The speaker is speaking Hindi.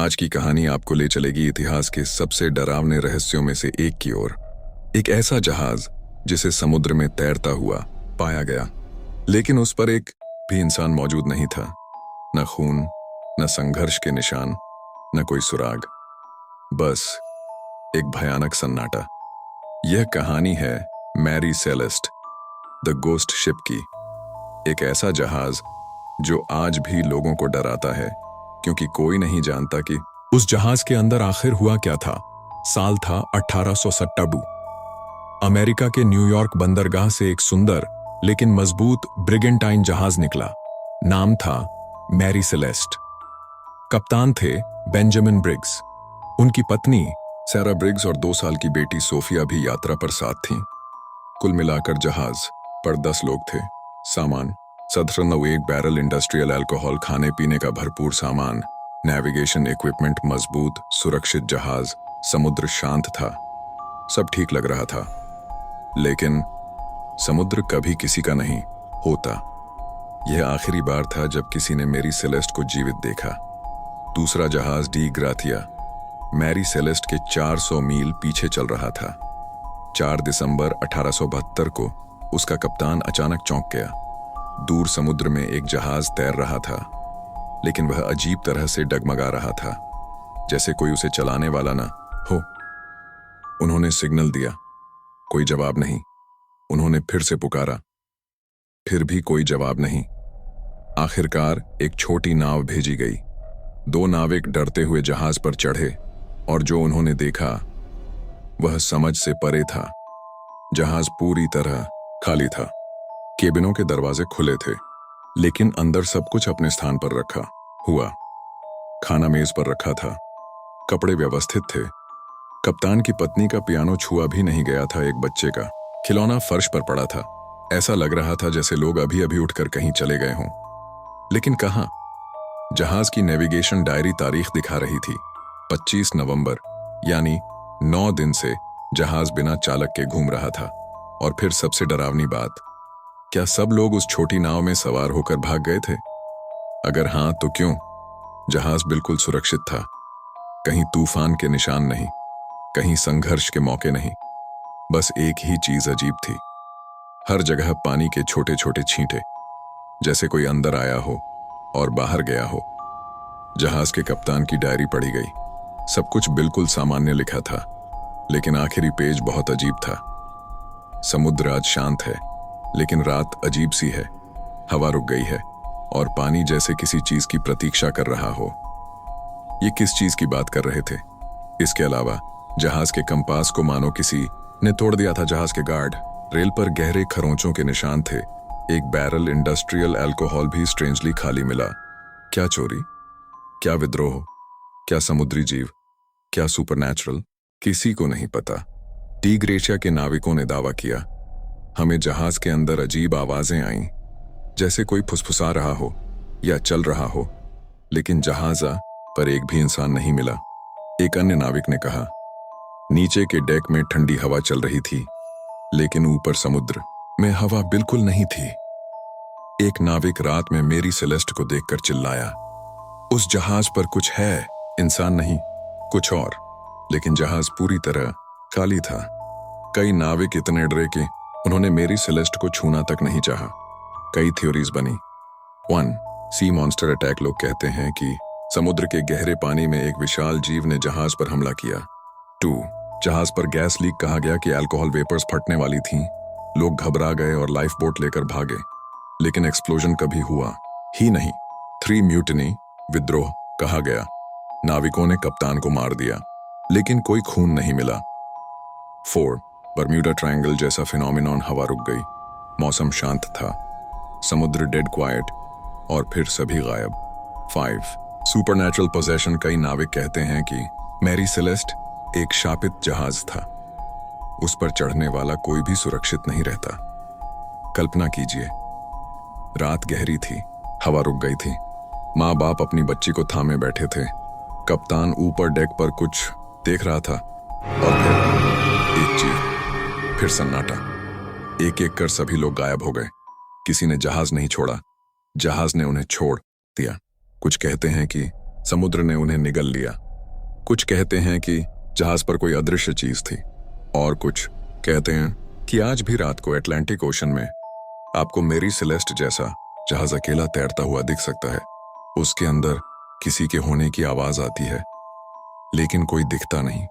आज की कहानी आपको ले चलेगी इतिहास के सबसे डरावने रहस्यों में से एक की ओर। एक ऐसा जहाज जिसे समुद्र में तैरता हुआ पाया गया, लेकिन उस पर एक भी इंसान मौजूद नहीं था। न खून, न संघर्ष के निशान, न कोई सुराग, बस एक भयानक सन्नाटा। यह कहानी है Mary Celeste, the ghost ship की। एक ऐसा जहाज जो आज भी लोगों को डराता है, क्योंकि कोई नहीं जानता कि उस जहाज के अंदर आखिर हुआ क्या था। साल था 1897। अमेरिका के न्यूयॉर्क बंदरगाह से एक सुंदर लेकिन मजबूत ब्रिगेंटाइन जहाज निकला। नाम था मैरी सेलेस्ट। कप्तान थे बेंजामिन ब्रिग्स। उनकी पत्नी सैरा ब्रिग्स और 2 साल की बेटी सोफिया भी यात्रा पर साथ थीं। कुल मिलाकर जहाज पर 10 लोग थे। सामान 17 बैरल इंडस्ट्रियल अल्कोहल, खाने पीने का भरपूर सामान, नेविगेशन इक्विपमेंट मजबूत, सुरक्षित जहाज। समुद्र शांत था, सब ठीक लग रहा था। लेकिन समुद्र कभी किसी का नहीं होता। यह आखिरी बार था जब किसी ने मैरी सेलेस्ट को जीवित देखा। दूसरा जहाज डी ग्राथिया मैरी सेलेस्ट के 400 मील पीछे चल रहा था। 4 दिसंबर 1872 को उसका कप्तान अचानक चौंक गया। दूर समुद्र में एक जहाज तैर रहा था, लेकिन वह अजीब तरह से डगमगा रहा था, जैसे कोई उसे चलाने वाला ना हो। उन्होंने सिग्नल दिया, कोई जवाब नहीं। उन्होंने फिर से पुकारा, फिर भी कोई जवाब नहीं। आखिरकार एक छोटी नाव भेजी गई। 2 नाविक डरते हुए जहाज पर चढ़े, और जो उन्होंने देखा वह समझ से परे था। जहाज पूरी तरह खाली था। केबिनों के दरवाजे खुले थे, लेकिन अंदर सब कुछ अपने स्थान पर रखा हुआ। खाना मेज पर रखा था, कपड़े व्यवस्थित थे। कप्तान की पत्नी का पियानो छुआ भी नहीं गया था। एक बच्चे का खिलौना फर्श पर पड़ा था। ऐसा लग रहा था जैसे लोग अभी अभी उठकर कहीं चले गए हों। लेकिन कहां? जहाज की नेविगेशन डायरी तारीख दिखा रही थी 25 नवंबर, यानी 9 दिन से जहाज बिना चालक के घूम रहा था। और फिर सबसे डरावनी बात, क्या सब लोग उस छोटी नाव में सवार होकर भाग गए थे? अगर हां, तो क्यों? जहाज बिल्कुल सुरक्षित था। कहीं तूफान के निशान नहीं, कहीं संघर्ष के मौके नहीं। बस एक ही चीज अजीब थी, हर जगह पानी के छोटे छोटे छींटे, जैसे कोई अंदर आया हो और बाहर गया हो। जहाज के कप्तान की डायरी पढ़ी गई। सब कुछ बिल्कुल सामान्य लिखा था, लेकिन आखिरी पेज बहुत अजीब था। समुद्र आज शांत है, लेकिन रात अजीब सी है। हवा रुक गई है और पानी जैसे किसी चीज की प्रतीक्षा कर रहा हो। ये किस चीज की बात कर रहे थे? इसके अलावा जहाज के कंपास को मानो किसी ने तोड़ दिया था। जहाज के गार्ड रेल पर गहरे खरोंचों के निशान थे। एक बैरल इंडस्ट्रियल अल्कोहल भी स्ट्रेंजली खाली मिला। क्या चोरी? क्या विद्रोह? क्या समुद्री जीव? क्या सुपरनैचुरल? किसी को नहीं पता। डी ग्रेशिया के नाविकों ने दावा किया, हमें जहाज के अंदर अजीब आवाजें आईं, जैसे कोई फुसफुसा रहा हो या चल रहा हो, लेकिन जहाजा पर एक भी इंसान नहीं मिला। एक अन्य नाविक ने कहा, नीचे के डेक में ठंडी हवा चल रही थी, लेकिन ऊपर समुद्र में हवा बिल्कुल नहीं थी। एक नाविक रात में मैरी सेलेस्ट को देखकर चिल्लाया, उस जहाज पर कुछ है, इंसान नहीं, कुछ और। लेकिन जहाज पूरी तरह खाली था। कई नाविक इतने डरे कि उन्होंने मैरी सेलेस्ट को छूना तक नहीं चाहा। कई थ्योरीज बनी। 1. Sea monster attack. लोग कहते हैं कि समुद्र के गहरे पानी में एक विशाल जीव ने जहाज पर हमला किया। 2. जहाज पर गैस लीक। कहा गया कि अल्कोहल वेपर्स फटने वाली थीं। लोग घबरा गए और लाइफ बोट लेकर भागे, लेकिन एक्सप्लोजन कभी हुआ ही नहीं। 3. म्यूटिनी, विद्रोह। कहा गया नाविकों ने कप्तान को मार दिया, लेकिन कोई खून नहीं मिला। 4. बर्म्यूडा ट्रायंगल जैसा फिनोमिनॉन। हवा रुक गई, मौसम शांत था, समुद्र डेड क्वाइट, और फिर सभी गायब। 5. Supernatural possession. कई नाविक कहते हैं कि मैरी सेलेस्ट एक शापित जहाज था। उस पर चढ़ने वाला कोई भी सुरक्षित नहीं रहता। कल्पना कीजिए, रात गहरी थी, हवा रुक गई थी, माँ बाप अपनी बच्ची को थामे बैठे थे, कप्तान ऊपर डेक पर कुछ देख रहा था, और फिर एक चीख, फिर सन्नाटा। एक एक कर सभी लोग गायब हो गए। किसी ने जहाज नहीं छोड़ा, जहाज ने उन्हें छोड़ दिया। कुछ कहते हैं कि समुद्र ने उन्हें निगल लिया। कुछ कहते हैं कि जहाज पर कोई अदृश्य चीज थी, और कुछ कहते हैं कि आज भी रात को अटलांटिक ओशन में आपको मेरी सेलेस्ट जैसा जहाज अकेला तैरता हुआ दिख सकता है। उसके अंदर किसी के होने की आवाज आती है, लेकिन कोई दिखता नहीं।